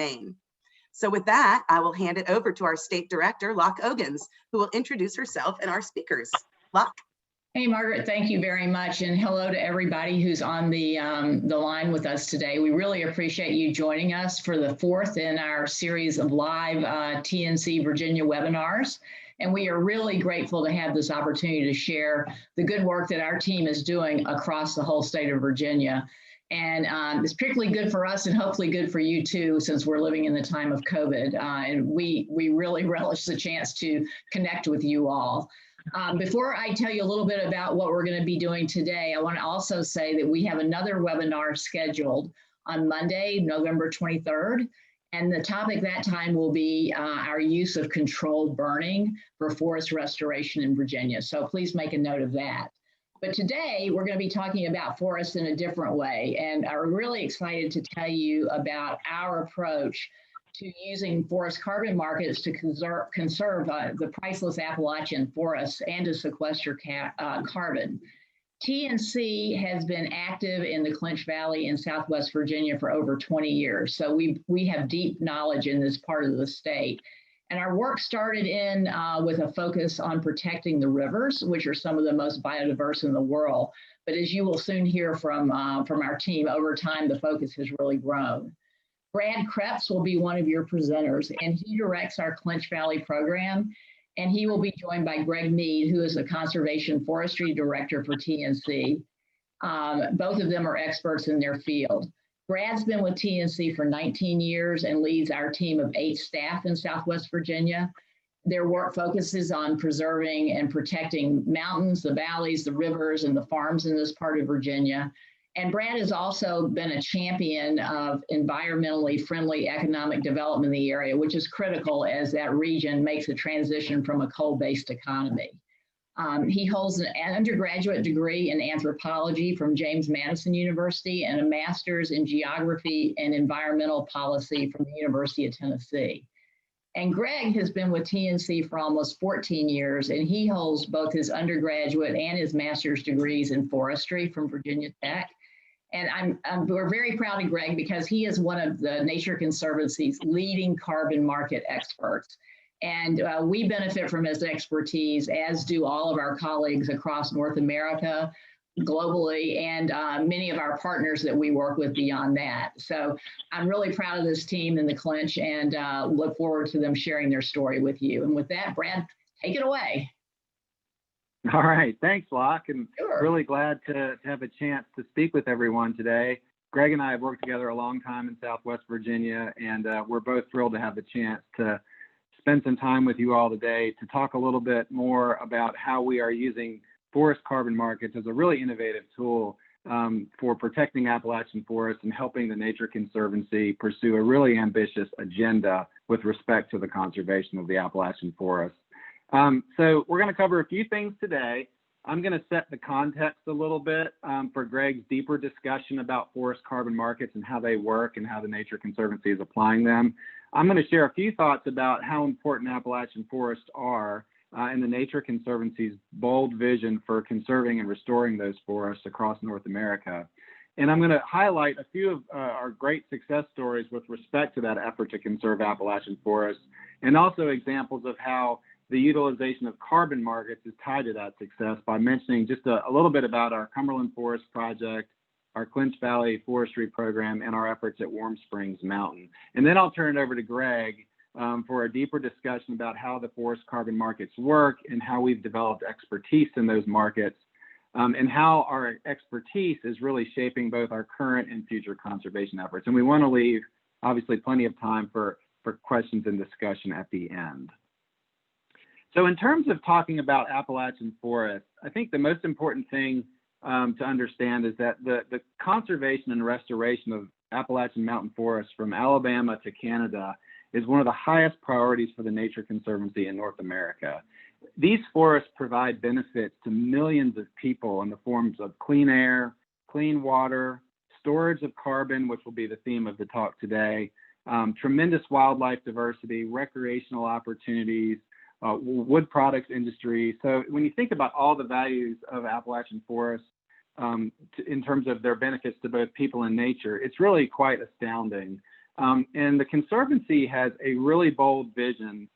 Maine. So with that, I will hand it over to our State Director, Locke Ogans, who will introduce herself and our speakers. Locke. Hey, Margaret, thank you very much. And hello to everybody who's on the line with us today. We really appreciate you joining us for the fourth in our series of live TNC Virginia webinars. And we are really grateful to have this opportunity to share the good work that our team is doing across the whole state of Virginia. And it's particularly good for us and hopefully good for you too, since we're living in the time of COVID. And we really relish the chance to connect with you all. Before I tell you a little bit about what we're going to be doing today, I want to also say that we have another webinar scheduled on Monday, November 23rd. And the topic that time will be our use of controlled burning for forest restoration in Virginia. So please make a note of that. But today we're going to be talking about forests in a different way. And I'm really excited to tell you about our approach to using forest carbon markets to conserve the priceless Appalachian forests and to sequester carbon. TNC has been active in the Clinch Valley in Southwest Virginia for over 20 years. So we have deep knowledge in this part of the state. And our work started with a focus on protecting the rivers, which are some of the most biodiverse in the world. But as you will soon hear from our team, over time, the focus has really grown. Brad Kreps will be one of your presenters, and he directs our Clinch Valley program, and he will be joined by Greg Meade, who is the Conservation Forestry Director for TNC. Both of them are experts in their field. Brad's been with TNC for 19 years and leads our team of 8 staff in Southwest Virginia. Their work focuses on preserving and protecting mountains, the valleys, the rivers, and the farms in this part of Virginia. And Brad has also been a champion of environmentally friendly economic development in the area, which is critical as that region makes a transition from a coal-based economy. He holds an undergraduate degree in anthropology from James Madison University and a master's in geography and environmental policy from the University of Tennessee. And Greg has been with TNC for almost 14 years, and he holds both his undergraduate and his master's degrees in forestry from Virginia Tech. And we're very proud of Greg because he is one of the Nature Conservancy's leading carbon market experts. And we benefit from his expertise, as do all of our colleagues across North America, globally, and many of our partners that we work with beyond that. So I'm really proud of this team in the Clinch and look forward to them sharing their story with you. And with that, Brad, take it away. All right, thanks, Locke, and Sure. Really glad to have a chance to speak with everyone today. Greg and I have worked together a long time in Southwest Virginia, and we're both thrilled to have the chance to spend some time with you all today to talk a little bit more about how we are using forest carbon markets as a really innovative tool for protecting Appalachian forests and helping the Nature Conservancy pursue a really ambitious agenda with respect to the conservation of the Appalachian forest. So we're going to cover a few things today. I'm going to set the context a little bit for Greg's deeper discussion about forest carbon markets and how they work and how the Nature Conservancy is applying them. I'm going to share a few thoughts about how important Appalachian forests are and the Nature Conservancy's bold vision for conserving and restoring those forests across North America. And I'm going to highlight a few of our great success stories with respect to that effort to conserve Appalachian forests, and also examples of how the utilization of carbon markets is tied to that success by mentioning just a little bit about our Cumberland Forest Project, our Clinch Valley Forestry Program, and our efforts at Warm Springs Mountain. And then I'll turn it over to Greg for a deeper discussion about how the forest carbon markets work and how we've developed expertise in those markets and how our expertise is really shaping both our current and future conservation efforts. And we want to leave, obviously, plenty of time for questions and discussion at the end. So in terms of talking about Appalachian forests, I think the most important thing to understand is that the conservation and restoration of Appalachian mountain forests from Alabama to Canada is one of the highest priorities for the Nature Conservancy in North America. These forests provide benefits to millions of people in the forms of clean air, clean water, storage of carbon, which will be the theme of the talk today, tremendous wildlife diversity, recreational opportunities, wood products industry. So when you think about all the values of Appalachian forests in terms of their benefits to both people and nature, it's really quite astounding. And the Conservancy has a really bold vision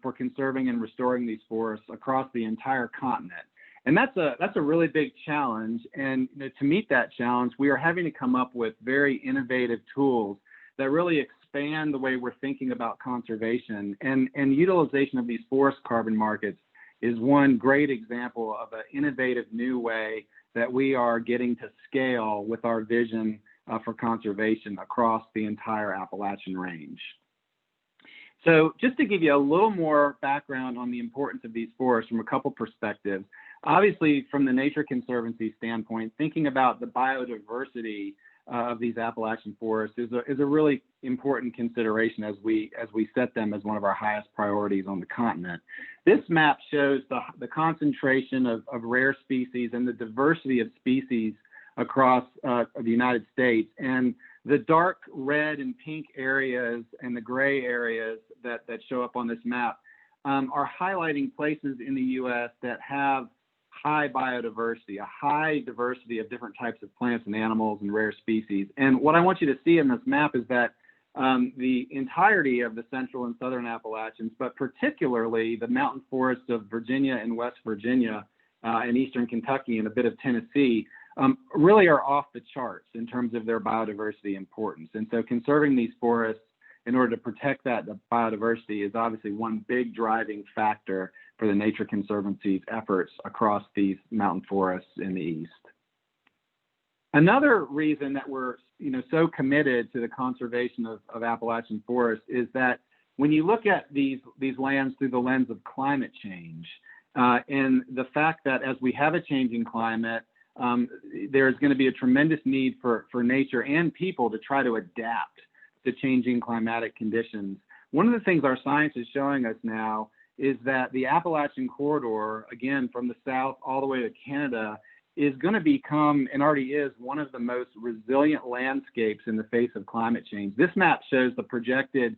for conserving and restoring these forests across the entire continent. And that's a really big challenge. And to meet that challenge, we are having to come up with very innovative tools that really expand the way we're thinking about conservation. And utilization of these forest carbon markets is one great example of an innovative new way that we are getting to scale with our vision for conservation across the entire Appalachian range. So just to give you a little more background on the importance of these forests from a couple perspectives, obviously from the Nature Conservancy standpoint, thinking about the biodiversity of these Appalachian forests is a really important consideration as we set them as one of our highest priorities on the continent. This map shows the concentration of rare species and the diversity of species across the United States. And the dark red and pink areas and the gray areas that show up on this map are highlighting places in the U.S. that have high biodiversity, a high diversity of different types of plants and animals and rare species. And what I want you to see in this map is that the entirety of the central and southern Appalachians, but particularly the mountain forests of Virginia and West Virginia and eastern Kentucky and a bit of Tennessee, really are off the charts in terms of their biodiversity importance. And so conserving these forests in order to protect that biodiversity is obviously one big driving factor for the Nature Conservancy's efforts across these mountain forests in the east. Another reason that we're so committed to the conservation of Appalachian forests is that when you look at these lands through the lens of climate change and the fact that as we have a changing climate, there's going to be a tremendous need for nature and people to try to adapt to changing climatic conditions. One of the things our science is showing us now is that the Appalachian corridor, again, from the south all the way to Canada, is going to become, and already is, one of the most resilient landscapes in the face of climate change. This map shows the projected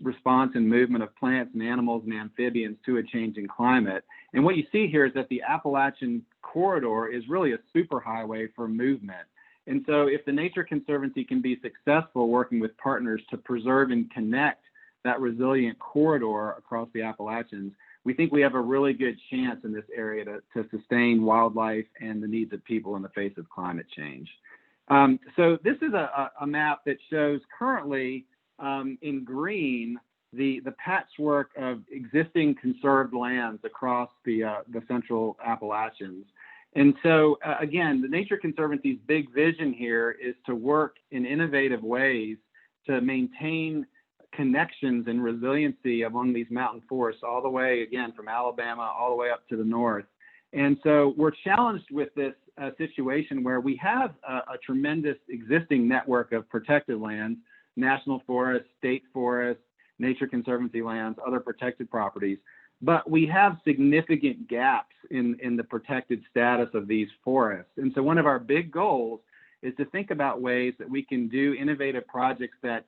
response and movement of plants and animals and amphibians to a changing climate. And what you see here is that the Appalachian corridor is really a superhighway for movement. And so if the Nature Conservancy can be successful working with partners to preserve and connect that resilient corridor across the Appalachians, we think we have a really good chance in this area to sustain wildlife and the needs of people in the face of climate change. So this is a map that shows currently in green the patchwork of existing conserved lands across the central Appalachians. And so, again, the Nature Conservancy's big vision here is to work in innovative ways to maintain connections and resiliency among these mountain forests all the way, again, from Alabama all the way up to the north. And so we're challenged with this situation where we have a tremendous existing network of protected lands, national forests, state forests, Nature Conservancy lands, other protected properties. But we have significant gaps in the protected status of these forests. And so one of our big goals is to think about ways that we can do innovative projects that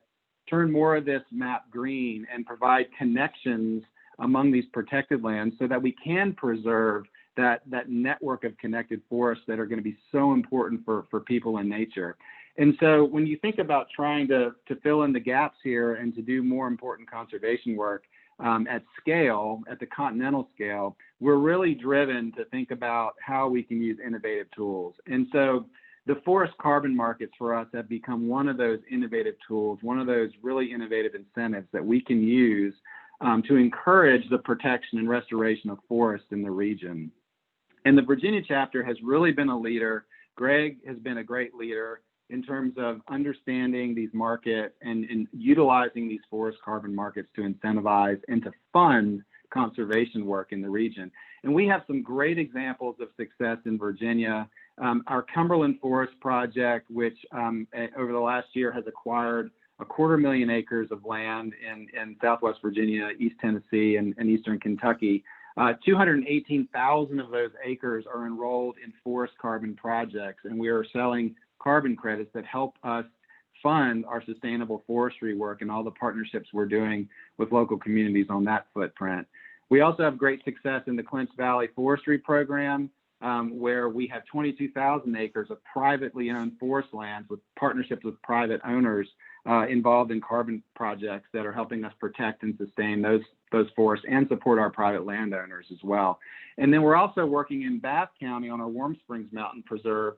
turn more of this map green and provide connections among these protected lands so that we can preserve that network of connected forests that are going to be so important for people and nature. And so when you think about trying to fill in the gaps here and to do more important conservation work, at scale, at the continental scale, we're really driven to think about how we can use innovative tools. And so the forest carbon markets for us have become one of those innovative tools, one of those really innovative incentives that we can use to encourage the protection and restoration of forests in the region. And the Virginia chapter has really been a leader. Greg has been a great leader in terms of understanding these markets and utilizing these forest carbon markets to incentivize and to fund conservation work in the region. And we have some great examples of success in Virginia. Our Cumberland Forest Project, which over the last year has acquired 250,000 acres of land in Southwest Virginia, East Tennessee, and Eastern Kentucky. 218,000 of those acres are enrolled in forest carbon projects, and we are selling carbon credits that help us fund our sustainable forestry work and all the partnerships we're doing with local communities on that footprint. We also have great success in the Clinch Valley Forestry Program, where we have 22,000 acres of privately owned forest lands with partnerships with private owners involved in carbon projects that are helping us protect and sustain those forests and support our private landowners as well. And then we're also working in Bath County on our Warm Springs Mountain Preserve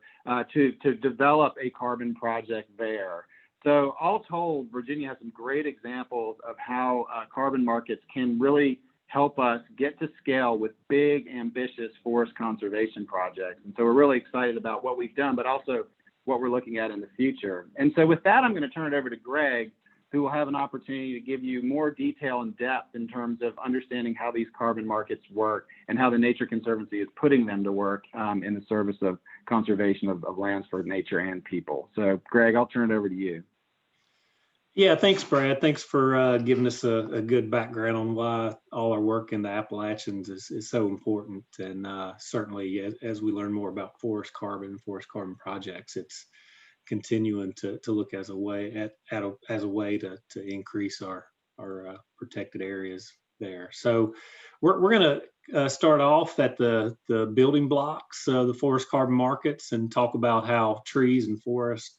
to develop a carbon project there. So all told, Virginia has some great examples of how carbon markets can really help us get to scale with big, ambitious forest conservation projects. And so we're really excited about what we've done, but also what we're looking at in the future. And so with that, I'm going to turn it over to Greg, who will have an opportunity to give you more detail and depth in terms of understanding how these carbon markets work and how the Nature Conservancy is putting them to work in the service of conservation of lands for nature and people. So Greg, I'll turn it over to you. Yeah, thanks, Brad. Thanks for giving us a good background on why all our work in the Appalachians is so important. And certainly, as we learn more about forest carbon projects, it's continuing to look as a way to increase our protected areas there. So we're going to start off at the building blocks, the forest carbon markets, and talk about how trees and forests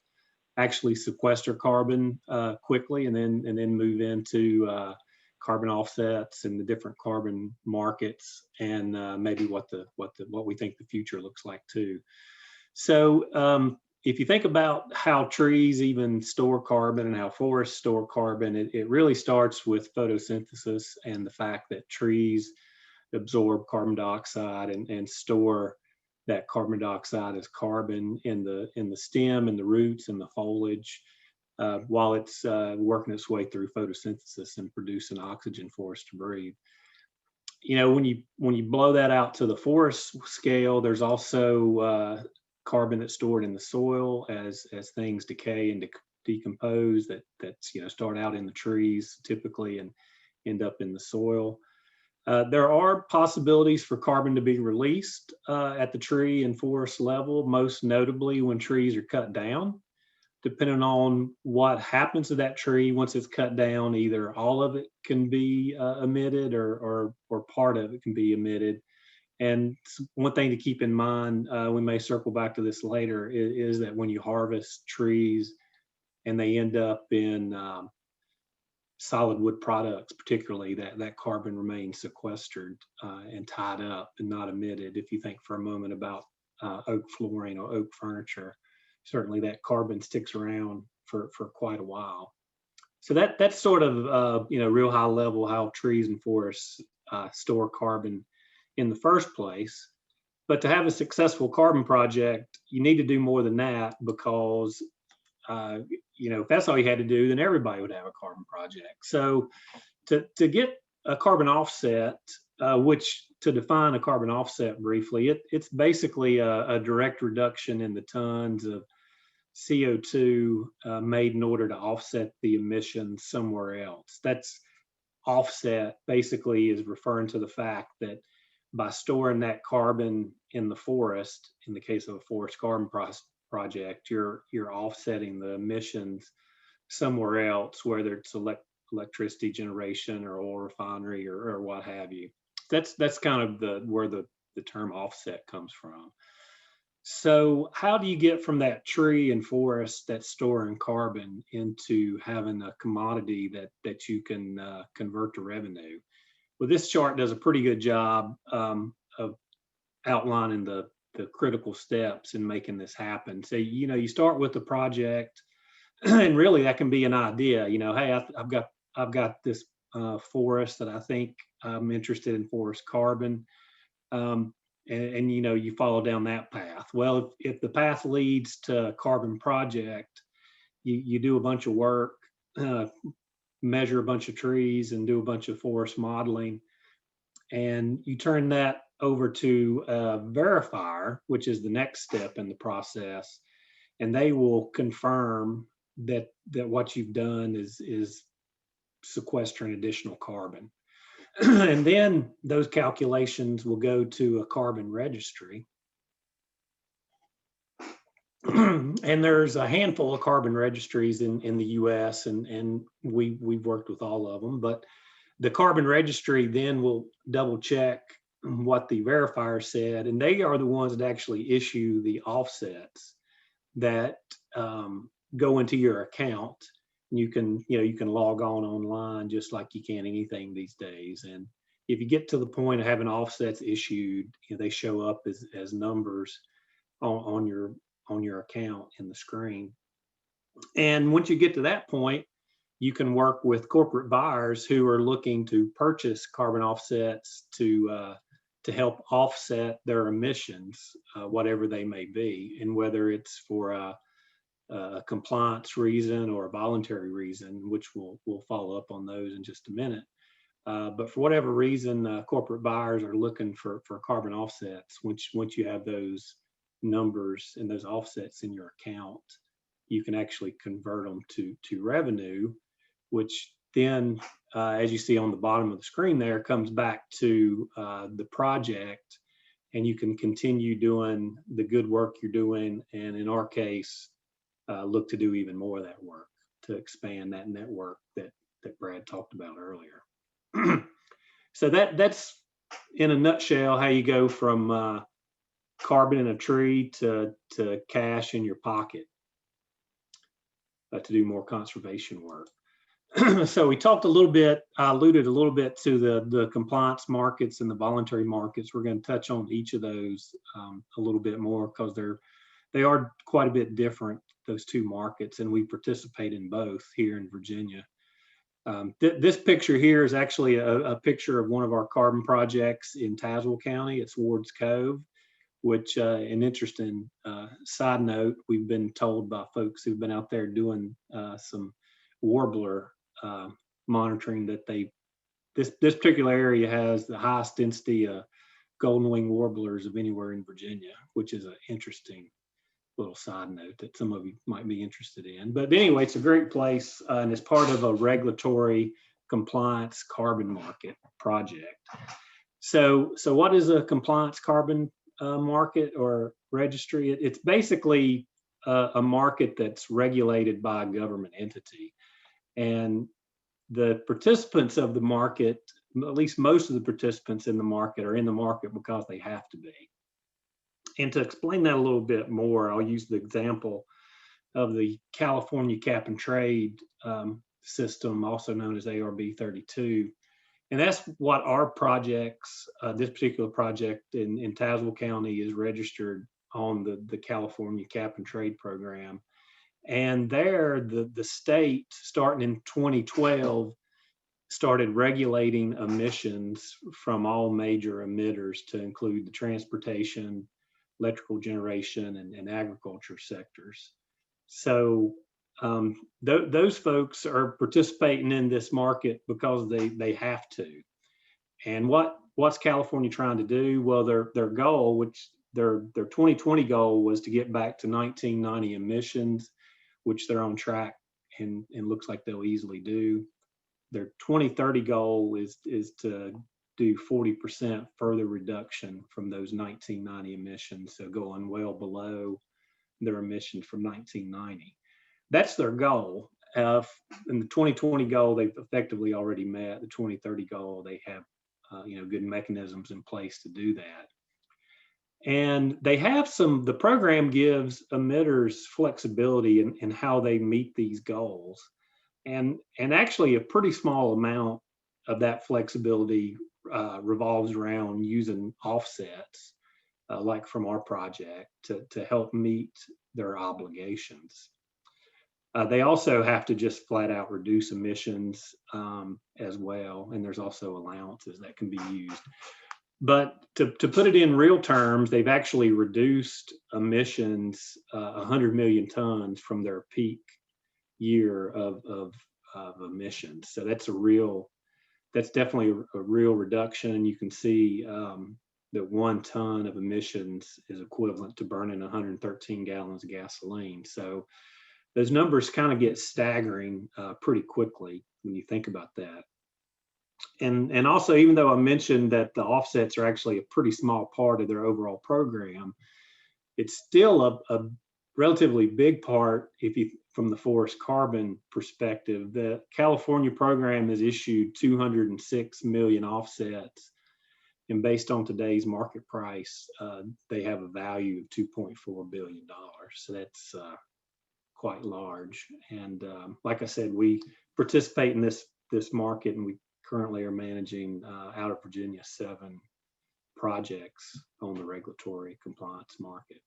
actually sequester carbon quickly, and then move into carbon offsets and the different carbon markets, and maybe what we think the future looks like too. So if you think about how trees even store carbon and how forests store carbon, it really starts with photosynthesis and the fact that trees absorb carbon dioxide and store that carbon dioxide as carbon in the stem and the roots and the foliage while it's working its way through photosynthesis and producing oxygen for us to breathe. You know, when you blow that out to the forest scale, there's also carbon that's stored in the soil as things decay and decompose that's start out in the trees typically and end up in the soil. There are possibilities for carbon to be released at the tree and forest level, most notably when trees are cut down. Depending on what happens to that tree once it's cut down, either all of it can be emitted or part of it can be emitted. And one thing to keep in mind, we may circle back to this later, is that when you harvest trees and they end up in solid wood products, particularly, that carbon remains sequestered and tied up and not emitted. If you think for a moment about oak flooring or oak furniture, certainly that carbon sticks around for quite a while. So that's sort of real high level how trees and forests store carbon in the first place. But to have a successful carbon project, you need to do more than that, because if that's all you had to do, then everybody would have a carbon project. So to get a carbon offset, which to define a carbon offset briefly, it's basically a direct reduction in the tons of CO2 made in order to offset the emissions somewhere else. That's offset basically is referring to the fact that by storing that carbon in the forest, in the case of a forest carbon project, you're offsetting the emissions somewhere else, whether it's electricity generation or oil refinery or what have you. That's kind of where the term offset comes from. So how do you get from that tree and forest that's storing carbon into having a commodity that you can convert to revenue? Well, this chart does a pretty good job of outlining the critical steps in making this happen. So, you start with the project, and really that can be an idea. Hey, I've got this forest that I think I'm interested in forest carbon, and you follow down that path. Well, if the path leads to a carbon project, you do a bunch of work, measure a bunch of trees and do a bunch of forest modeling, and you turn that over to a verifier, which is the next step in the process, and they will confirm that what you've done is sequestering additional carbon. And then those calculations will go to a carbon registry. And there's a handful of carbon registries in the US, and we've worked with all of them, but the carbon registry then will double check what the verifier said, and they are the ones that actually issue the offsets that go into your account You can log on online just like you can anything these days. And if you get to the point of having offsets issued, they show up as numbers on your account in the screen. And once you get to that point, you can work with corporate buyers who are looking to purchase carbon offsets to help offset their emissions, whatever they may be, and whether it's for a compliance reason or a voluntary reason, which we'll follow up on those in just a minute. But for whatever reason, corporate buyers are looking for carbon offsets. Once you have those numbers and those offsets in your account, you can actually convert them to revenue, which then, as you see on the bottom of the screen there, comes back to the project, and you can continue doing the good work you're doing, and in our case, look to do even more of that work to expand that network that Brad talked about earlier. So that's in a nutshell how you go from carbon in a tree to cash in your pocket to do more conservation work. So we talked a little bit, alluded a little bit to the compliance markets and the voluntary markets. We're going to touch on each of those a little bit more because they are quite a bit different, those two markets, and we participate in both here in Virginia. This picture here is actually a picture of one of our carbon projects in Tazewell County. It's Ward's Cove, which an interesting side note, we've been told by folks who've been out there doing some warbler monitoring that this particular area has the highest density of golden wing warblers of anywhere in Virginia, which is an interesting little side note that some of you might be interested in. But anyway, it's a great place, and it's part of a regulatory compliance carbon market project. So what is a compliance carbon market or registry? It's basically a market that's regulated by a government entity. And the participants of the market, at least most of the participants in the market, are in the market because they have to be. And to explain that a little bit more, I'll use the example of the California cap and trade system, also known as ARB 32. And that's what our projects, this particular project in Tazewell County is registered on the California cap and trade program. And there, the state, starting in 2012, started regulating emissions from all major emitters to include the transportation, electrical generation, and agriculture sectors. So those folks are participating in this market because they have to. And what's California trying to do? Well, their goal, which their 2020 goal was to get back to 1990 emissions, which they're on track and looks like they'll easily do. Their 2030 goal is to do 40% further reduction from those 1990 emissions, so going well below their emissions from 1990. That's their goal. In the 2020 goal, they've effectively already met. The 2030 goal, they have good mechanisms in place to do that. And they have the program gives emitters flexibility in how they meet these goals. And actually a pretty small amount of that flexibility revolves around using offsets, like from our project, to help meet their obligations. They also have to just flat out reduce emissions as well. And there's also allowances that can be used. But to put it in real terms, they've actually reduced emissions 100 million tons from their peak year of emissions. So that's definitely a real reduction. You can see that 1 ton of emissions is equivalent to burning 113 gallons of gasoline. So those numbers kind of get staggering pretty quickly when you think about that. And also, even though I mentioned that the offsets are actually a pretty small part of their overall program, it's still a relatively big part from the forest carbon perspective. The California program has issued 206 million offsets, and based on today's market price, they have a value of $2.4 billion. So that's quite large. And like I said, we participate in this market, and we currently are managing out of Virginia 7 projects on the regulatory compliance market.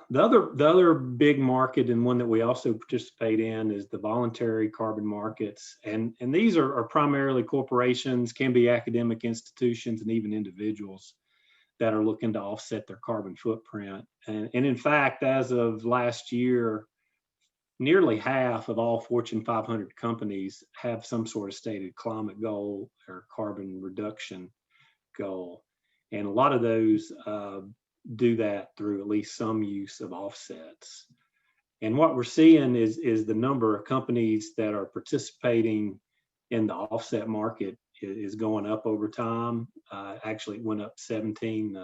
The other big market, and one that we also participate in, is the voluntary carbon markets. And these are primarily corporations, can be academic institutions, and even individuals that are looking to offset their carbon footprint. And in fact, as of last year, nearly half of all Fortune 500 companies have some sort of stated climate goal or carbon reduction goal. And a lot of those do that through at least some use of offsets. And what we're seeing is the number of companies that are participating in the offset market is going up over time. Actually, it went up 17%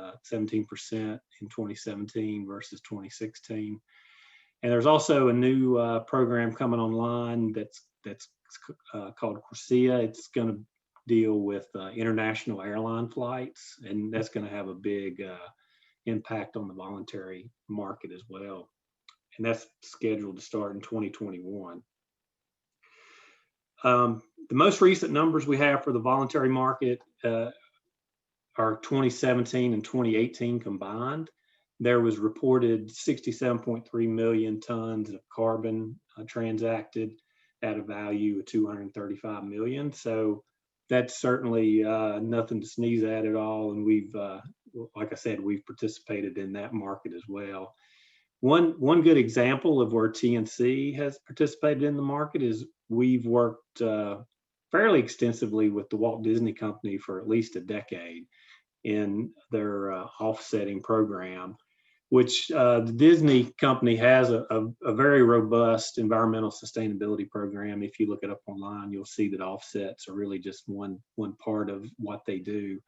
in 2017 versus 2016. And there's also a new program coming online that's called Corsia. It's going to deal with international airline flights, and that's going to have a big impact on the voluntary market as well. And that's scheduled to start in 2021. The most recent numbers we have for the voluntary market are 2017 and 2018 combined. There was reported 67.3 million tons of carbon transacted at a value of 235 million. So that's certainly nothing to sneeze at all. And we've, like I said, we've participated in that market as well. One good example of where TNC has participated in the market is we've worked fairly extensively with the Walt Disney Company for at least a decade in their offsetting program, which the Disney Company has a very robust environmental sustainability program. If you look it up online, you'll see that offsets are really just one part of what they do.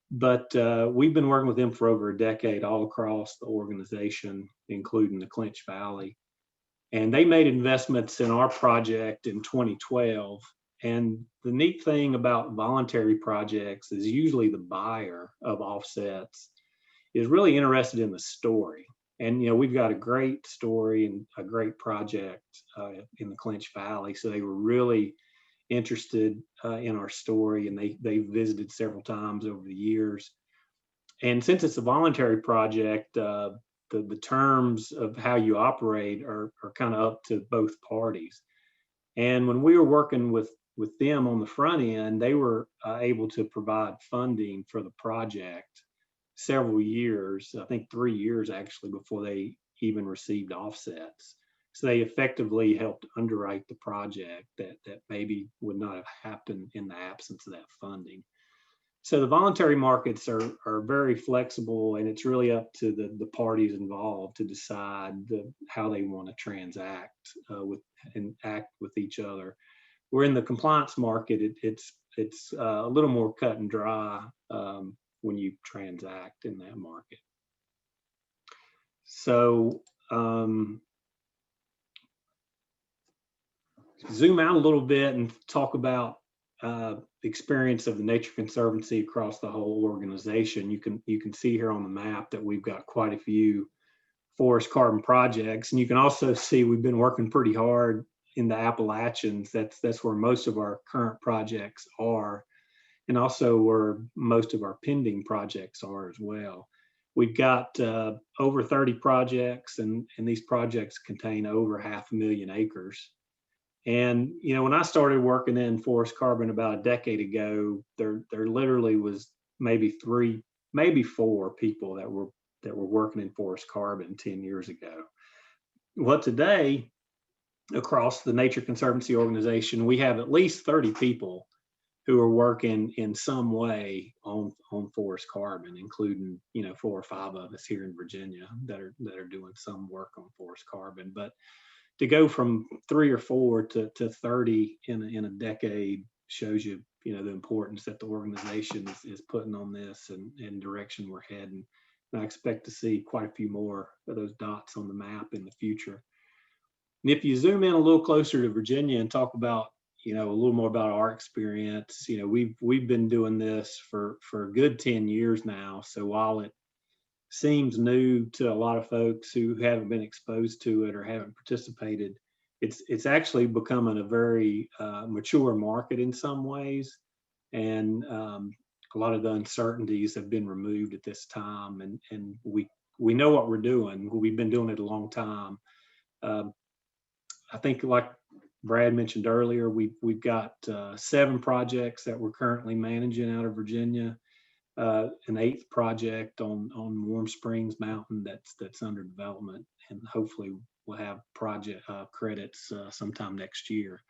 But we've been working with them for over a decade all across the organization, including the Clinch Valley. And they made investments in our project in 2012. And the neat thing about voluntary projects is usually the buyer of offsets is really interested in the story. And, you know, we've got a great story and a great project in the Clinch Valley. So they were really interested in our story, and they visited several times over the years. And since it's a voluntary project, the terms of how you operate are kind of up to both parties. And when we were working with them on the front end, they were able to provide funding for the project several years, I think 3 years actually, before they even received offsets. So they effectively helped underwrite the project that maybe would not have happened in the absence of that funding. So the voluntary markets are very flexible, and it's really up to the parties involved to decide how they want to transact and act with each other. Where in the compliance market, it's a little more cut and dry when you transact in that market. So zoom out a little bit and talk about the experience of the Nature Conservancy across the whole organization. You can see here on the map that we've got quite a few forest carbon projects, and you can also see we've been working pretty hard in the Appalachians. That's where most of our current projects are, and also where most of our pending projects are as well. We've got over 30 projects, and these projects contain over 500,000 acres. And, you know, when I started working in forest carbon about a decade ago, there literally was maybe 3, maybe 4 people that were working in forest carbon 10 years ago. Well, today, across the Nature Conservancy organization, we have at least 30 people who are working in some way on forest carbon, including, you know, 4 or 5 of us here in Virginia that are doing some work on forest carbon. But to go from 3 or 4 to 30 in a decade shows you, you know, the importance that the organization is putting on this and direction we're heading. And I expect to see quite a few more of those dots on the map in the future. And if you zoom in a little closer to Virginia and talk about, you know, a little more about our experience, you know, we've been doing this for a good 10 years now. So while it seems new to a lot of folks who haven't been exposed to it or haven't participated. It's actually becoming a very mature market in some ways, and a lot of the uncertainties have been removed at this time, and we know what we're doing. We've been doing it a long time. I think, like Brad mentioned earlier, we've got 7 projects that we're currently managing out of Virginia. An 8th project on Warm Springs Mountain that's under development, and hopefully we'll have project credits sometime next year.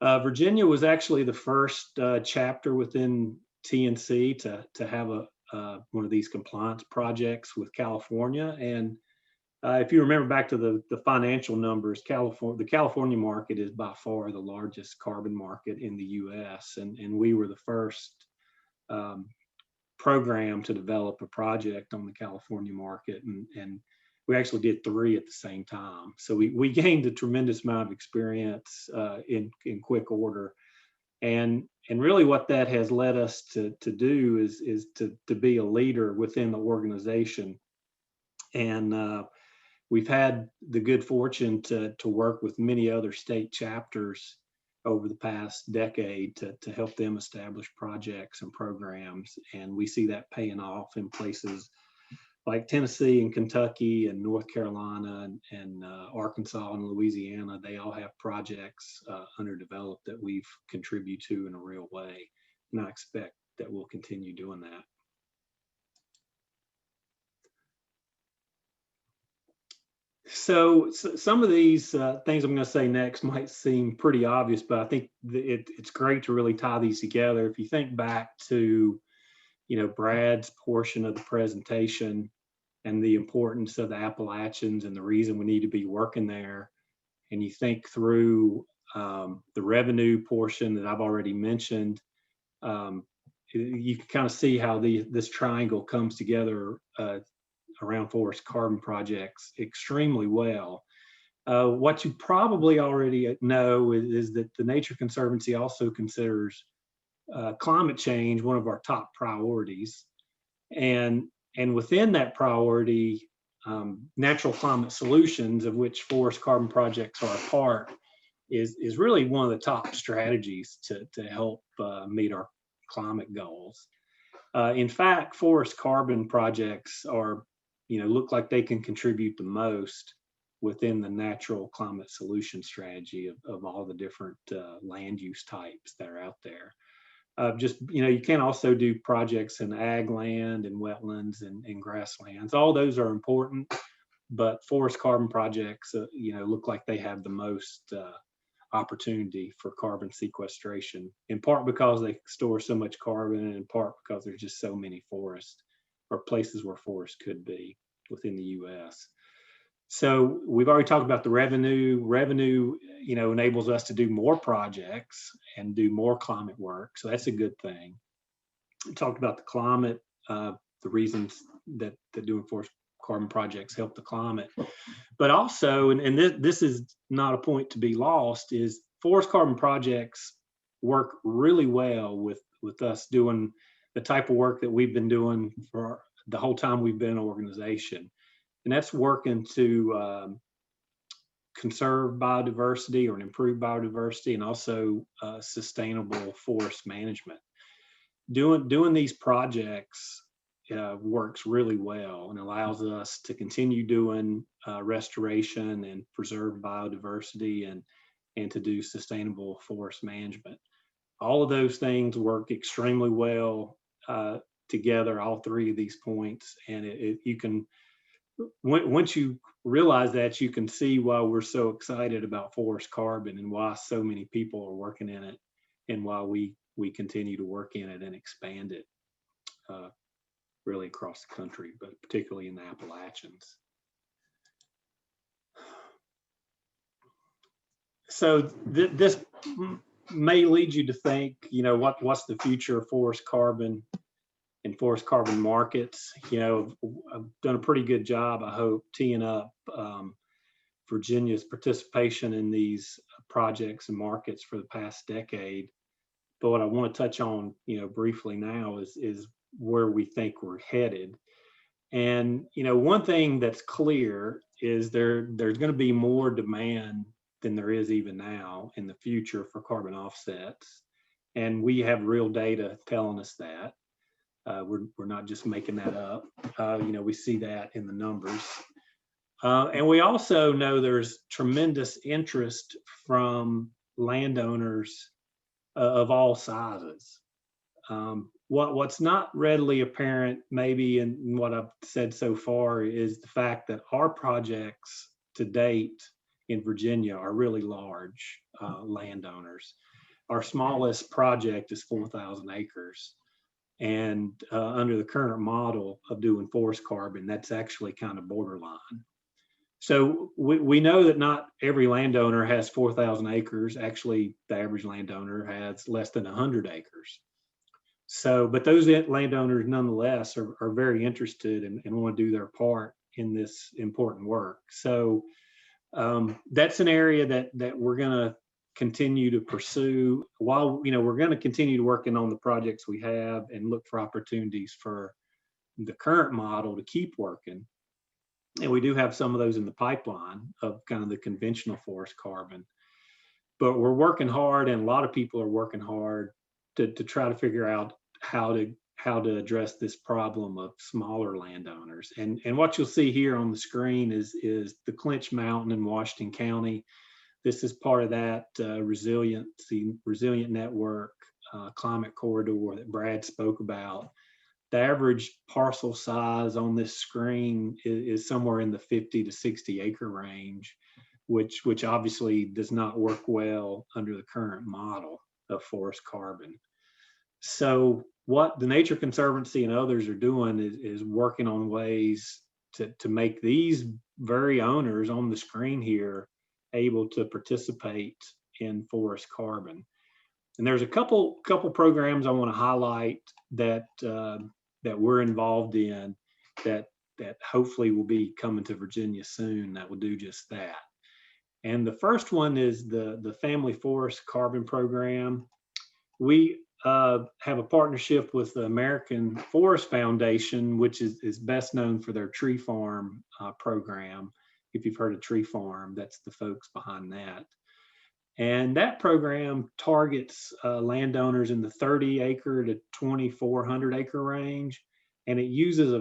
Virginia was actually the first chapter within TNC to have one of these compliance projects with California. And if you remember back to the financial numbers, the California market is by far the largest carbon market in the U.S. And we were the first program to develop a project on the California market, and we actually did 3 at the same time. So we gained a tremendous amount of experience in quick order, and really what that has led us to do is to be a leader within the organization. And we've had the good fortune to work with many other state chapters over the past decade to help them establish projects and programs. And we see that paying off in places like Tennessee and Kentucky and North Carolina and Arkansas and Louisiana. They all have projects underdeveloped that we've contributed to in a real way. And I expect that we'll continue doing that. So some of these things I'm going to say next might seem pretty obvious, but I think it's great to really tie these together. If you think back to, Brad's portion of the presentation and the importance of the Appalachians and the reason we need to be working there, and you think through the revenue portion that I've already mentioned, you can kind of see how this triangle comes together around forest carbon projects extremely well. What you probably already know is that the Nature Conservancy also considers climate change one of our top priorities. And within that priority, natural climate solutions, of which forest carbon projects are a part, is really one of the top strategies to help meet our climate goals. In fact, forest carbon projects look like they can contribute the most within the natural climate solution strategy of all the different land use types that are out there. You can also do projects in ag land and wetlands and grasslands. All those are important, but forest carbon projects, look like they have the most opportunity for carbon sequestration, in part because they store so much carbon, and in part because there's just so many forests or places where forests could be within the U.S. So we've already talked about the revenue. Revenue, enables us to do more projects and do more climate work. So that's a good thing. We talked about the climate, the reasons that doing forest carbon projects help the climate. But also, and this is not a point to be lost, is forest carbon projects work really well with us doing the type of work that we've been doing for the whole time we've been an organization. And that's working to conserve biodiversity or improve biodiversity, and also sustainable forest management. Doing these projects works really well and allows us to continue doing restoration and preserve biodiversity and to do sustainable forest management. All of those things work extremely well together, all 3 of these points, and you can, once you realize that, you can see why we're so excited about forest carbon and why so many people are working in it, and why we continue to work in it and expand it really across the country, but particularly in the Appalachians. So this may lead you to think, what's the future of forest carbon and forest carbon markets? I've done a pretty good job, I hope, teeing up Virginia's participation in these projects and markets for the past decade. But what I want to touch on, briefly now is where we think we're headed. And, one thing that's clear is there's going to be more demand than there is even now in the future for carbon offsets. And we have real data telling us that. We're not just making that up. We see that in the numbers. And we also know there's tremendous interest from landowners of all sizes. What's not readily apparent, maybe in what I've said so far, is the fact that our projects to date in Virginia are really large landowners. Our smallest project is 4,000 acres. And under the current model of doing forest carbon, that's actually kind of borderline. So we know that not every landowner has 4,000 acres. Actually, the average landowner has less than 100 acres. So, but those landowners nonetheless are very interested and want to do their part in this important work. So that's an area that we're going to continue to pursue while, we're going to continue working on the projects we have and look for opportunities for the current model to keep working. And we do have some of those in the pipeline of kind of the conventional forest carbon. But we're working hard, and a lot of people are working hard to try to figure out how to address this problem of smaller landowners. And what you'll see here on the screen is the Clinch Mountain in Washington County. This is part of that resilient network climate corridor that Brad spoke about. The average parcel size on this screen is somewhere in the 50 to 60 acre range, which obviously does not work well under the current model of forest carbon. So what the Nature Conservancy and others are doing is working on ways to make these very owners on the screen here able to participate in forest carbon. And there's a couple programs I want to highlight that we're involved in that hopefully will be coming to Virginia soon that will do just that. And the first one is the Family Forest Carbon Program. We have a partnership with the American Forest Foundation, which is best known for their Tree Farm program. If you've heard of Tree Farm, that's the folks behind that. And that program targets landowners in the 30 acre to 2,400 acre range. And it uses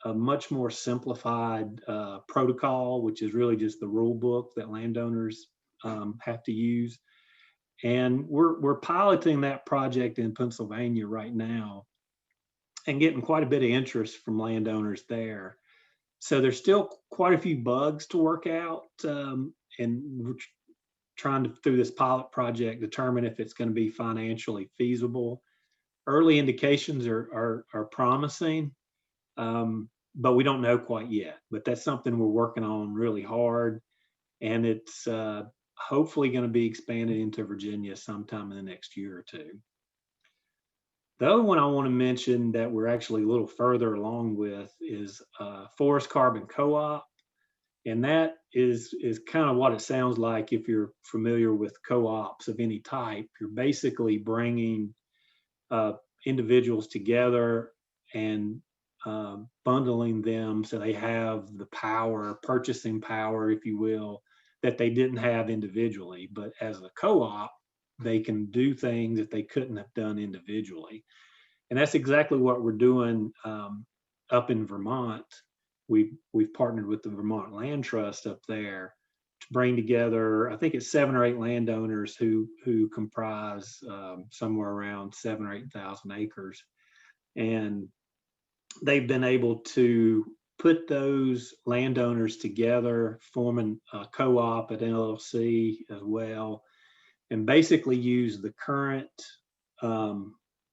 a much more simplified protocol, which is really just the rule book that landowners have to use. And we're piloting that project in Pennsylvania right now and getting quite a bit of interest from landowners there. So there's still quite a few bugs to work out, and we're trying to, through this pilot project, determine if it's going to be financially feasible. Early indications are promising, but we don't know quite yet. But that's something we're working on really hard, and it's hopefully going to be expanded into Virginia sometime in the next year or two. The other one I want to mention that we're actually a little further along with is Forest Carbon Co-op. And that is kind of what it sounds like if you're familiar with co-ops of any type. You're basically bringing individuals together and bundling them so they have the power, purchasing power, if you will, that they didn't have individually. But as a co-op, they can do things that they couldn't have done individually. And that's exactly what we're doing up in Vermont. We've partnered with the Vermont Land Trust up there to bring together, I think it's 7 or 8 landowners who comprise somewhere around 7,000 or 8,000 acres. And they've been able to put those landowners together, forming a co-op at LLC as well, and basically use the current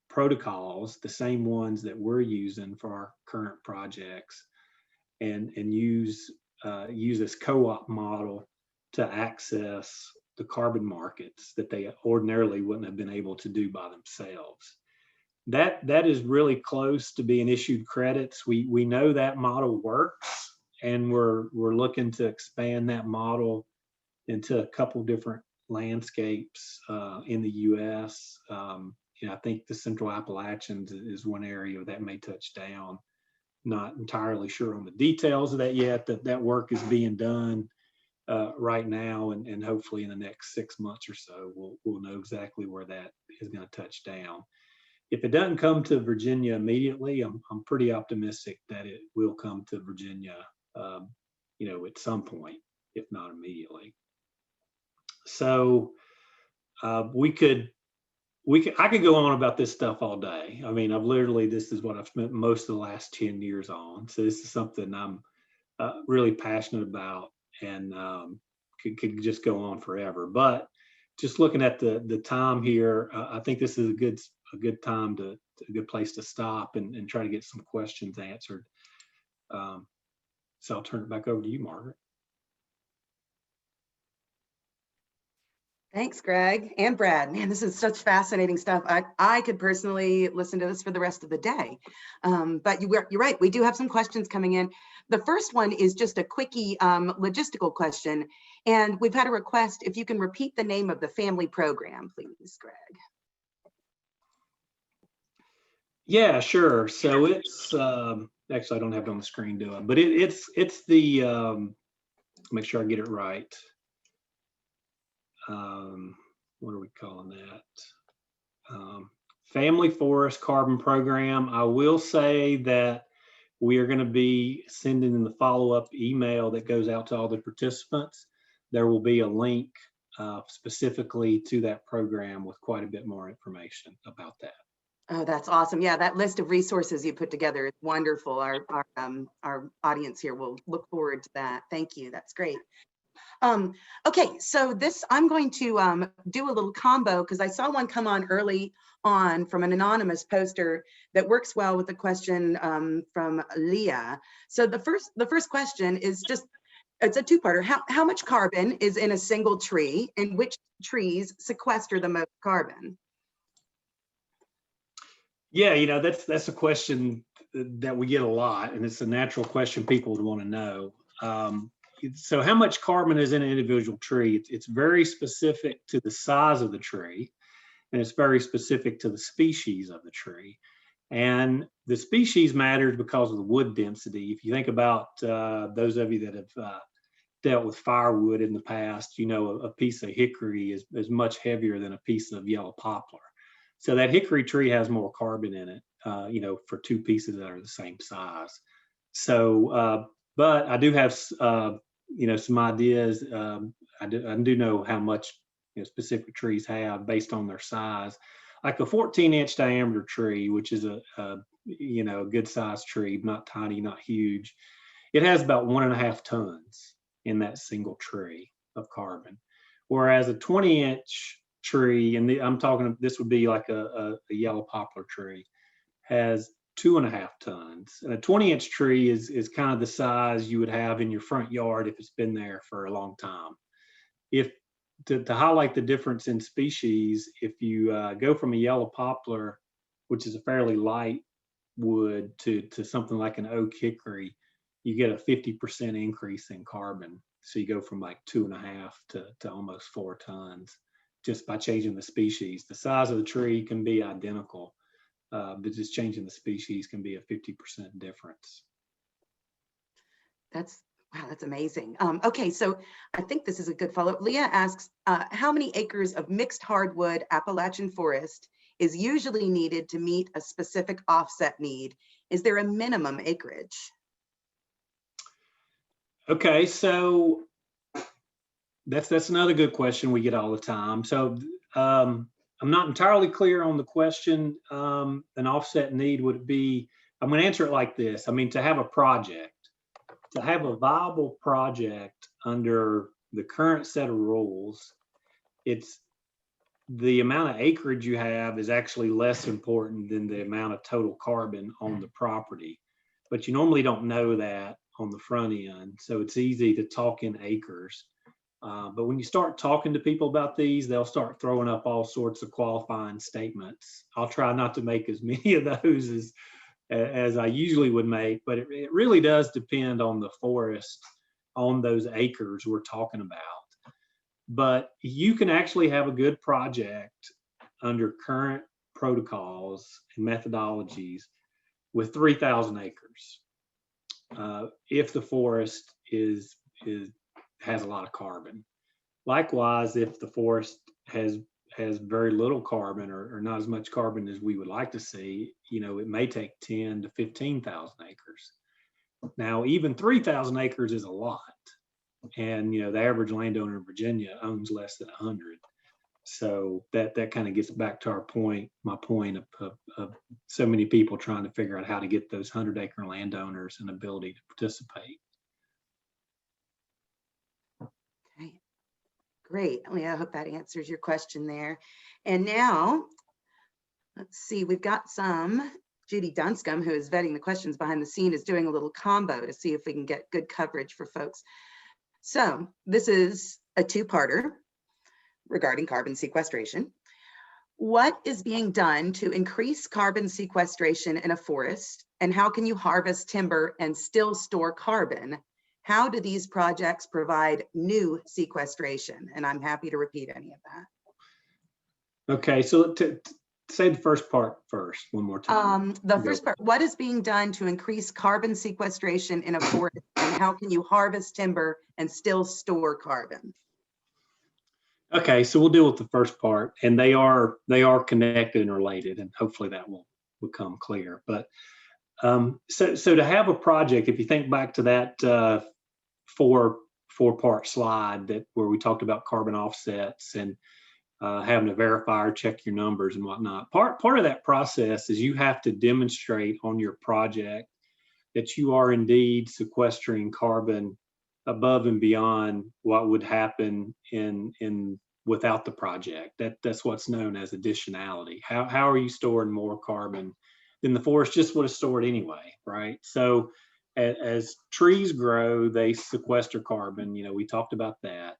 protocols, the same ones that we're using for our current projects, and use this co-op model to access the carbon markets that they ordinarily wouldn't have been able to do by themselves. That is really close to being issued credits. We know that model works, and we're looking to expand that model into a couple different landscapes in the U.S. I think the Central Appalachians is one area that may touch down. not entirely sure on the details of that yet. That work is being done right now, and hopefully in the next 6 months or so, we'll know exactly where that is going to touch down. If it doesn't come to Virginia immediately, I'm pretty optimistic that it will come to Virginia, at some point, if not immediately. So I could go on about this stuff all day. I mean, this is what I've spent most of the last 10 years on. So this is something I'm really passionate about, and could just go on forever. But just looking at the time here, I think this is a good time a good place to stop and try to get some questions answered. So I'll turn it back over to you, Margaret. Thanks, Greg and Brad. Man, this is such fascinating stuff. I could personally listen to this for the rest of the day. But you're right, we do have some questions coming in. The first one is just a quickie logistical question. And we've had a request, if you can repeat the name of the family program, please, Greg. Yeah, sure. So it's, actually I don't have it on the screen, do I? But it's the, make sure I get it right. What are we calling that? Family Forest Carbon Program. I will say that we are going to be sending in the follow-up email that goes out to all the participants. There will be a link specifically to that program with quite a bit more information about that. Oh, that's awesome. Yeah, that list of resources you put together is wonderful. Our audience here will look forward to that. Thank you. That's great. Okay, so I'm going to do a little combo because I saw one come on early on from an anonymous poster that works well with the question from Leah. So the first question is it's a two-parter. How much carbon is in a single tree, and which trees sequester the most carbon? Yeah, that's a question that we get a lot, and it's a natural question people would want to know. So how much carbon is in an individual tree? It's very specific to the size of the tree, and it's very specific to the species of the tree. And the species matters because of the wood density. If you think about those of you that have dealt with firewood in the past, a piece of hickory is much heavier than a piece of yellow poplar. So that hickory tree has more carbon in it, for two pieces that are the same size. So, but I do have, some ideas. I do know how much specific trees have based on their size. Like a 14-inch diameter tree, which is a good sized tree, not tiny, not huge. It has about 1.5 tons in that single tree of carbon. Whereas a 20-inch tree, and I'm talking, this would be like a yellow poplar tree, has 2.5 tons. And a 20-inch tree is kind of the size you would have in your front yard if it's been there for a long time. To highlight the difference in species, if you go from a yellow poplar, which is a fairly light wood, to something like an oak hickory, you get a 50% increase in carbon. So you go from like 2.5 to almost 4 tons just by changing the species. The size of the tree can be identical, but just changing the species can be a 50% difference. Wow, that's amazing. Okay, so I think this is a good follow-up. Leah asks, how many acres of mixed hardwood Appalachian forest is usually needed to meet a specific offset need? Is there a minimum acreage? Okay, so that's another good question we get all the time. So I'm not entirely clear on the question. An offset need would be, I'm going to answer it like this. I mean, to have a viable project under the current set of rules, it's the amount of acreage you have is actually less important than the amount of total carbon on the property. But you normally don't know that on the front end. So it's easy to talk in acres. But when you start talking to people about these, they'll start throwing up all sorts of qualifying statements. I'll try not to make as many of those as I usually would make, but it really does depend on the forest, on those acres we're talking about. But you can actually have a good project under current protocols and methodologies with 3,000 acres. if the forest has a lot of carbon. Likewise, if the forest has very little carbon or not as much carbon as we would like to see, it may take 10 to 15,000 acres. Now, even 3,000 acres is a lot. And, the average landowner in Virginia owns less than 100. So that kind of gets back to my point of so many people trying to figure out how to get those 100-acre landowners an ability to participate. Okay, great. I hope that answers your question there. And now, let's see, we've got Judy Dunscombe, who is vetting the questions behind the scene, is doing a little combo to see if we can get good coverage for folks. So this is a two-parter regarding carbon sequestration. What is being done to increase carbon sequestration in a forest, and how can you harvest timber and still store carbon? How do these projects provide new sequestration? And I'm happy to repeat any of that. Okay, so to say the first part first, one more time. The first part, what is being done to increase carbon sequestration in a forest, and how can you harvest timber and still store carbon? Okay, so we'll deal with the first part, and they are connected and related, and hopefully that will become clear. But so to have a project, if you think back to that four-part slide where we talked about carbon offsets and having to verify or check your numbers and whatnot, part of that process is you have to demonstrate on your project that you are indeed sequestering carbon above and beyond what would happen in without the project. That's what's known as additionality. How are you storing more carbon than the forest just would have stored anyway, right? So as trees grow, they sequester carbon. We talked about that.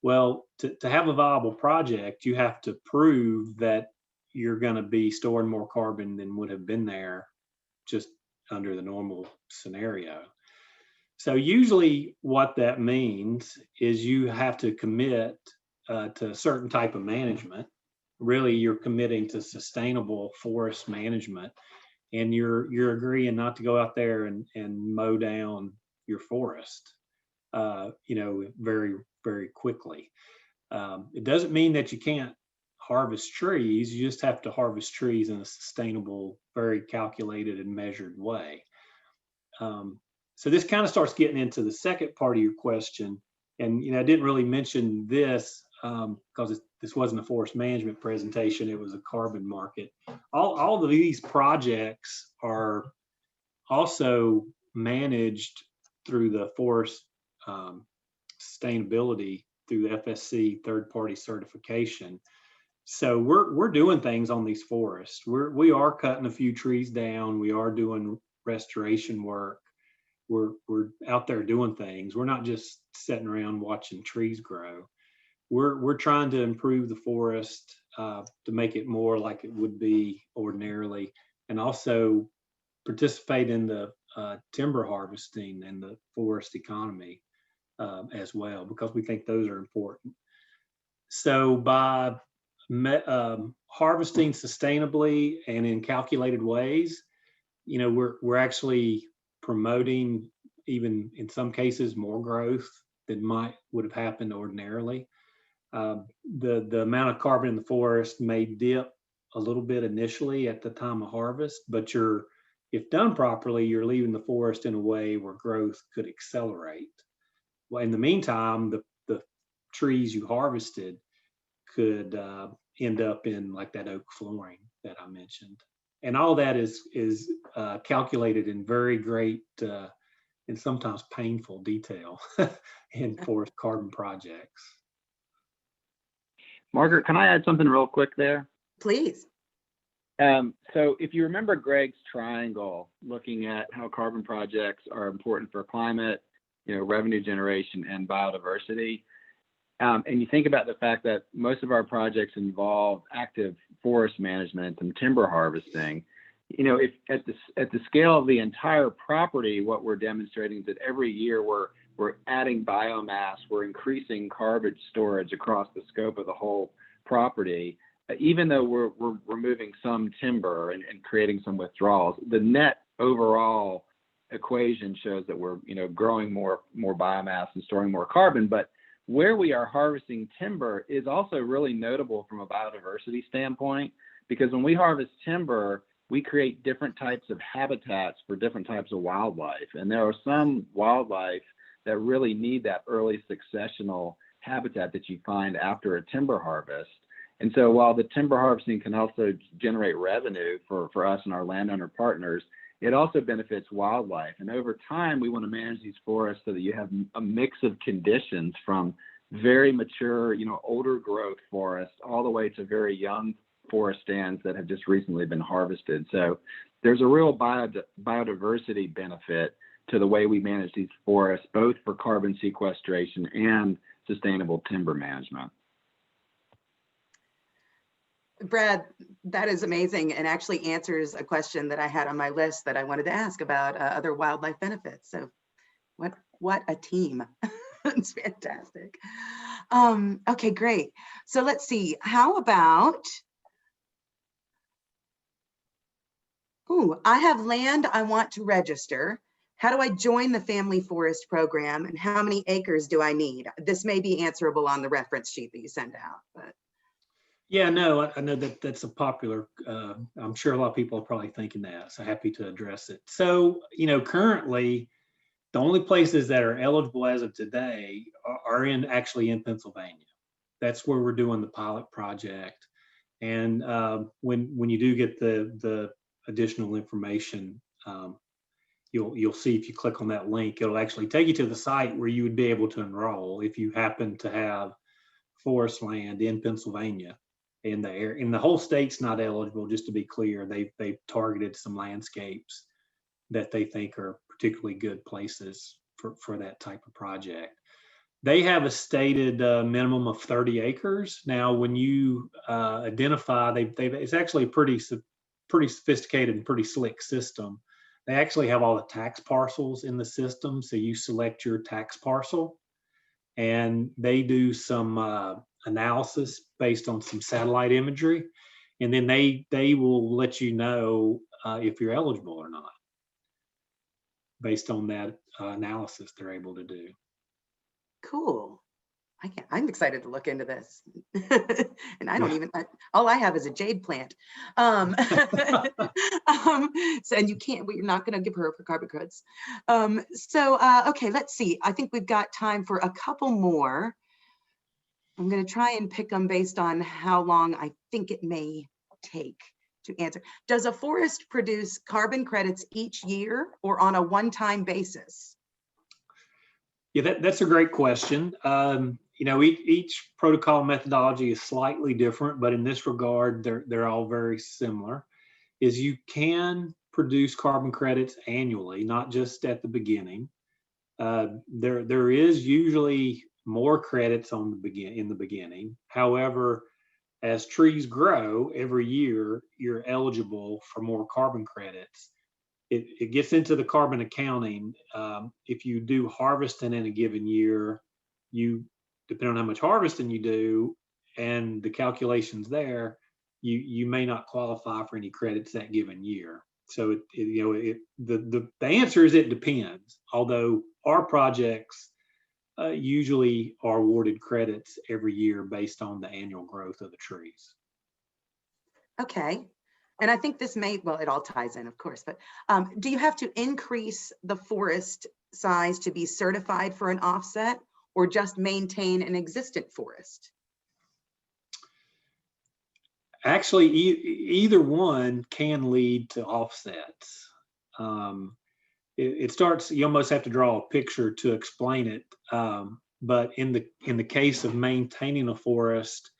Well, to have a viable project, you have to prove that you're going to be storing more carbon than would have been there just under the normal scenario. So usually what that means is you have to commit to a certain type of management. Really, you're committing to sustainable forest management, and you're agreeing not to go out there and mow down your forest, very, very quickly. It doesn't mean that you can't harvest trees. You just have to harvest trees in a sustainable, very calculated and measured way. So this kind of starts getting into the second part of your question. And, I didn't really mention this because this wasn't a forest management presentation. It was a carbon market. All of these projects are also managed through the forest sustainability through the FSC third-party certification. So we're doing things on these forests. We are cutting a few trees down. We are doing restoration work. We're out there doing things. We're not just sitting around watching trees grow. We're trying to improve the forest to make it more like it would be ordinarily, and also participate in the timber harvesting and the forest economy as well, because we think those are important. So by harvesting sustainably and in calculated ways, we're actually promoting, even in some cases, more growth than would have happened ordinarily. The amount of carbon in the forest may dip a little bit initially at the time of harvest, but if done properly, you're leaving the forest in a way where growth could accelerate. Well, in the meantime, the trees you harvested could end up in like that oak flooring that I mentioned. And all that is calculated in very great and sometimes painful detail in forest carbon projects. Margaret, can I add something real quick there? Please. So if you remember Greg's triangle, looking at how carbon projects are important for climate, revenue generation and biodiversity, and you think about the fact that most of our projects involve active forest management and timber harvesting, if at the scale of the entire property, what we're demonstrating is that every year we're adding biomass, we're increasing carbon storage across the scope of the whole property. Even though we're removing some timber and creating some withdrawals, the net overall equation shows that we're, growing more biomass and storing more carbon. But where we are harvesting timber is also really notable from a biodiversity standpoint, because when we harvest timber, we create different types of habitats for different types of wildlife. And there are some wildlife that really need that early successional habitat that you find after a timber harvest. And so while the timber harvesting can also generate revenue for us and our landowner partners, it also benefits wildlife. And over time, we want to manage these forests so that you have a mix of conditions, from very mature, older growth forests all the way to very young forest stands that have just recently been harvested. So there's a real biodiversity benefit to the way we manage these forests, both for carbon sequestration and sustainable timber management. Brad, that is amazing, and actually answers a question that I had on my list that I wanted to ask about other wildlife benefits. So what a team. It's fantastic. Okay, great. So let's see, how about, I have land I want to register. How do I join the family forest program, and how many acres do I need? This may be answerable on the reference sheet that you send out, but. Yeah, no, I know that that's a popular, I'm sure a lot of people are probably thinking that, so happy to address it. So, currently, the only places that are eligible as of today are actually in Pennsylvania. That's where we're doing the pilot project. And when you do get the additional information, you'll see, if you click on that link, it'll actually take you to the site where you would be able to enroll if you happen to have forest land in Pennsylvania. In the whole state's not eligible, just to be clear. They've targeted some landscapes that they think are particularly good places for that type of project. They have a stated minimum of 30 acres. Now, when you identify, it's actually a pretty sophisticated and pretty slick system. They actually have all the tax parcels in the system, so you select your tax parcel, and they do some analysis based on some satellite imagery, and then they will let you know if you're eligible or not based on that analysis they're able to do. Cool. I'm excited to look into this. And I don't even, all I have is a jade plant. So, and you're not going to give her for carbon credits. Okay, let's see. I think we've got time for a couple more. I'm going to try and pick them based on how long I think it may take to answer. Does a forest produce carbon credits each year or on a one-time basis? Yeah, that's a great question. Each protocol methodology is slightly different, but in this regard, they're all very similar. Is you can produce carbon credits annually, not just at the beginning. There is usually more credits in the beginning. However, as trees grow every year, you're eligible for more carbon credits. It gets into the carbon accounting. If you do harvesting in a given year, depending on how much harvesting you do and the calculations there, you may not qualify for any credits that given year. So the answer is it depends. Although our projects usually are awarded credits every year based on the annual growth of the trees. Okay. And I think this it all ties in, of course, but do you have to increase the forest size to be certified for an offset, or just maintain an existent forest? Actually, either one can lead to offsets. It starts, you almost have to draw a picture to explain it. But in the case of maintaining a forest,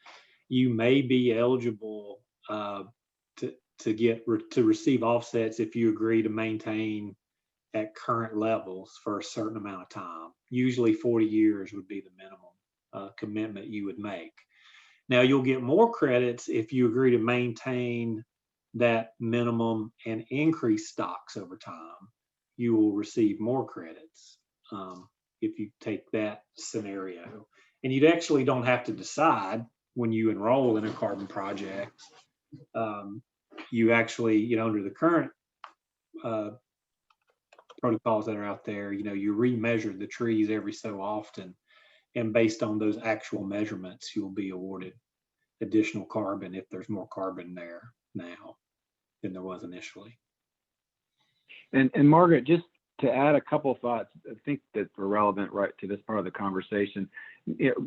you may be eligible to receive offsets if you agree to maintain at current levels for a certain amount of time. Usually 40 years would be the minimum commitment you would make. Now, you'll get more credits if you agree to maintain that minimum and increase stocks over time. You will receive more credits if you take that scenario. And you actually don't have to decide when you enroll in a carbon project. You actually, under the current protocols that are out there, you remeasure the trees every so often. And based on those actual measurements, you'll be awarded additional carbon if there's more carbon there now than there was initially. And Margaret, just to add a couple thoughts, I think that are relevant right to this part of the conversation.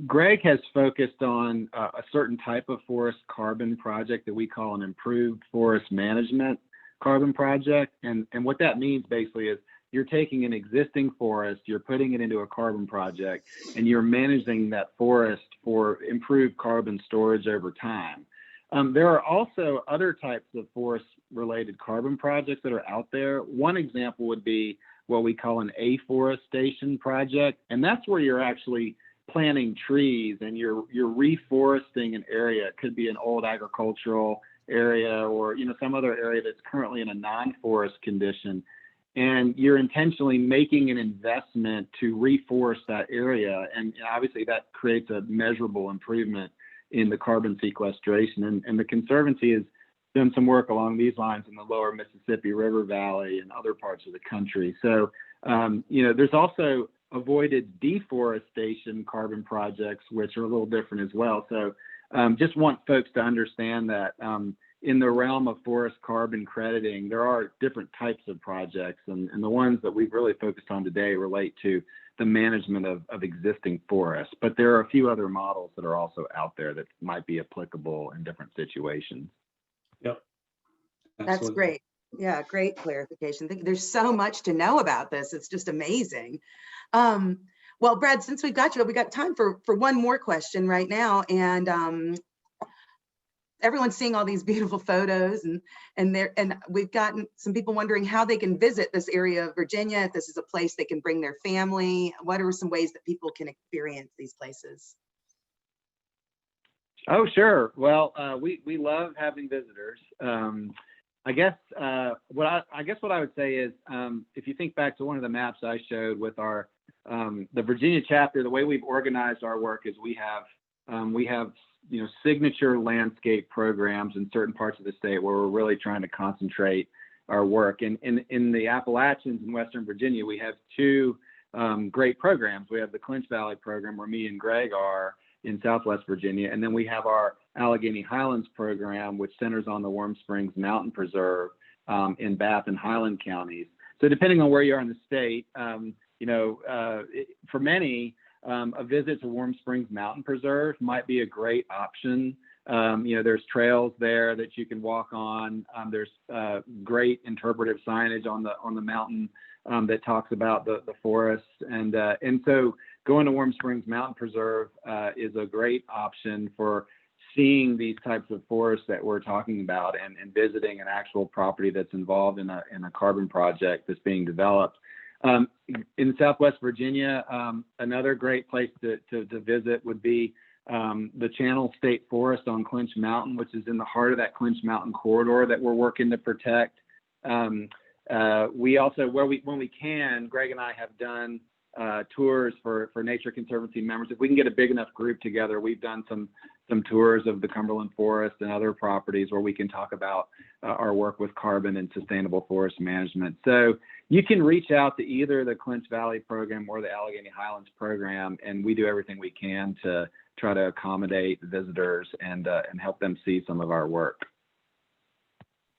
Greg has focused on a certain type of forest carbon project that we call an improved forest management carbon project. And what that means basically is you're taking an existing forest, you're putting it into a carbon project, and you're managing that forest for improved carbon storage over time. There are also other types of forest-related carbon projects that are out there. One example would be what we call an Aforestation Project, and that's where you're actually planting trees and you're reforesting an area. It could be an old agricultural area or some other area that's currently in a non-forest condition, and you're intentionally making an investment to reforest that area, and obviously that creates a measurable improvement in the carbon sequestration. And the Conservancy has done some work along these lines in the lower Mississippi River Valley and other parts of the country. So, there's also avoided deforestation carbon projects, which are a little different as well. So just want folks to understand that in the realm of forest carbon crediting, there are different types of projects, and the ones that we've really focused on today relate to the management of existing forests. But there are a few other models that are also out there that might be applicable in different situations. Yep. That's Absolutely. great. Yeah, great clarification. There's so much to know about this. It's just amazing. Well, Brad, since we've got you, we got time for one more question right now. And everyone's seeing all these beautiful photos, and we've gotten some people wondering how they can visit this area of Virginia, if this is a place they can bring their family. What are some ways that people can experience these places? Oh, sure. Well, we love having visitors. I guess what I would say is, if you think back to one of the maps I showed with our the Virginia chapter, the way we've organized our work is we have signature landscape programs in certain parts of the state where we're really trying to concentrate our work. And in the Appalachians in Western Virginia, we have two great programs. We have the Clinch Valley program where me and Greg are in Southwest Virginia, and then we have our Allegheny Highlands program, which centers on the Warm Springs Mountain Preserve in Bath and Highland counties. So depending on where you are in the state, for many, a visit to Warm Springs Mountain Preserve might be a great option. There's trails there that you can walk on. There's great interpretive signage on the mountain that talks about the forests, and so going to Warm Springs Mountain Preserve is a great option for seeing these types of forests that we're talking about and visiting an actual property that's involved in a carbon project that's being developed. In Southwest Virginia, another great place to visit would be the Channel State Forest on Clinch Mountain, which is in the heart of that Clinch Mountain corridor that we're working to protect. We also, when we can, Greg and I have done tours for Nature Conservancy members. If we can get a big enough group together, we've done some tours of the Cumberland Forest and other properties where we can talk about our work with carbon and sustainable forest management. So you can reach out to either the Clinch Valley program or the Allegheny Highlands program, and we do everything we can to try to accommodate visitors and help them see some of our work.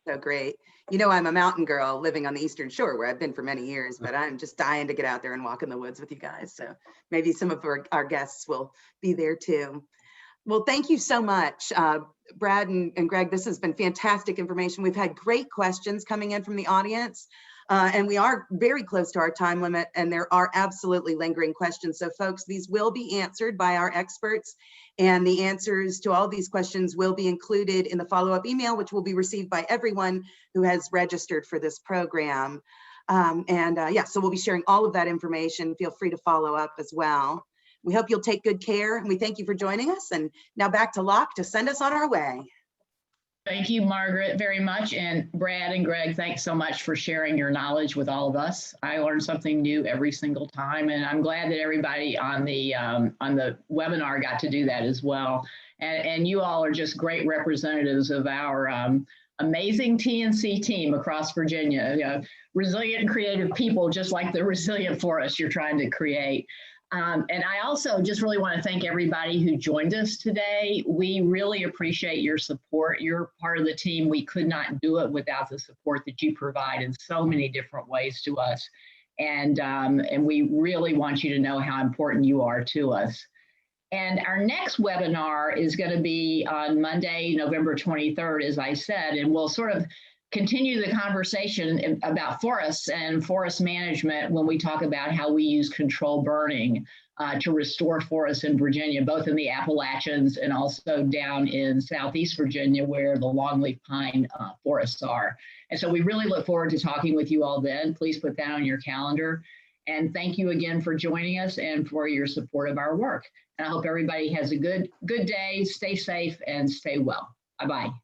So great. I'm a mountain girl living on the Eastern Shore where I've been for many years, but I'm just dying to get out there and walk in the woods with you guys. So maybe some of our guests will be there too. Well, thank you so much, Brad and Greg. This has been fantastic information. We've had great questions coming in from the audience, and we are very close to our time limit, and there are absolutely lingering questions. So folks, these will be answered by our experts, and the answers to all these questions will be included in the follow-up email, which will be received by everyone who has registered for this program. So we'll be sharing all of that information. Feel free to follow up as well. We hope you'll take good care, and we thank you for joining us. And now back to Locke to send us on our way. Thank you, Margaret, very much. And Brad and Greg, thanks so much for sharing your knowledge with all of us. I learn something new every single time, and I'm glad that everybody on the webinar got to do that as well. And you all are just great representatives of our amazing TNC team across Virginia, you know, resilient and creative people, just like the resilient forest you're trying to create. And I also just really want to thank everybody who joined us today. We really appreciate your support. You're part of the team. We could not do it without the support that you provide in so many different ways to us. And we really want you to know how important you are to us. And our next webinar is going to be on Monday, November 23rd, as I said, and we'll sort of continue the conversation about forests and forest management when we talk about how we use controlled burning to restore forests in Virginia, both in the Appalachians and also down in Southeast Virginia where the longleaf pine forests are. And so we really look forward to talking with you all then. Please put that on your calendar. And thank you again for joining us and for your support of our work. And I hope everybody has a good day, stay safe, and stay well. Bye-bye.